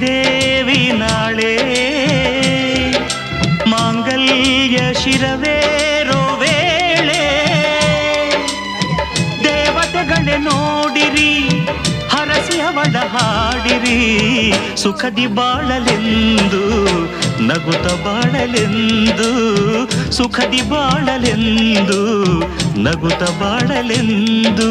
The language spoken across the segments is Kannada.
ಶ್ರೀದೇವಿ ನಾಳೆ ಮಾಂಗಲ್ಯ ಶಿರವೇರೋ ವೇಳೆ ದೇವತೆಗಳೇ ನೋಡಿರಿ ಹರಸಿ ಅವಳ ಹಾಡಿರಿ ಸುಖದಿ ಬಾಳಲೆಂದು ನಗುತ್ತ ಬಾಳಲೆಂದು ಸುಖದಿ ಬಾಳಲೆಂದು ನಗುತ್ತ ಬಾಳಲೆಂದು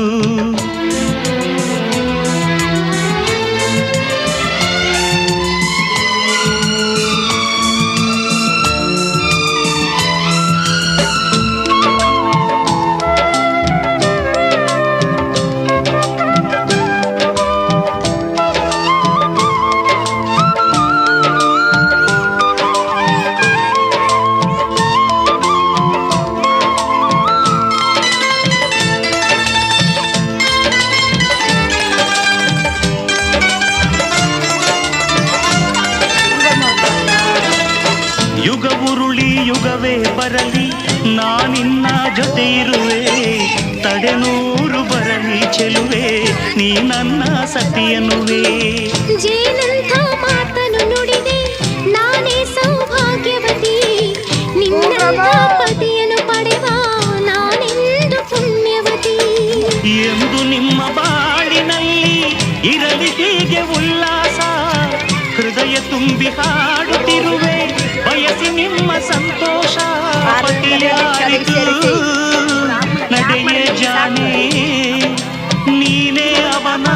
ಯುಗ ಉರುಳಿ ಯುಗವೇ ಬರಲಿ ನಾನಿನ್ನ ಜೊತೆ ಇರುವೆ ತಡೆನೂರು ಬರಲಿ ಚೆಲುವೆ ನೀ ನನ್ನ ಸತಿಯನುವೆ ಜೇನಂಥ ಮಾತನು ನುಡಿದೆ ನಾನೇ ಸೌಭಾಗ್ಯವತಿ ನಿನ್ನ ಪತಿಯನ್ನು ಪಡೆವ ನಾನೆಂದು ಪುಣ್ಯವತಿ ಎಂದು ನಿಮ್ಮ ಬಾಳಿನಲ್ಲಿ ಇರಲಿ ಹೀಗೆ ಉಲ್ಲಾಸ ಹೃದಯ ತುಂಬಿ ಹಾಡುತ್ತಿರುವೆ ಬಯಸಿ ನಿಮ್ಮ ಸಂತೋಷ ಪತಿಯಾರಿತು ನಡೆಯೇ ಜಾಣೆ ನೀನೇ ಅವನ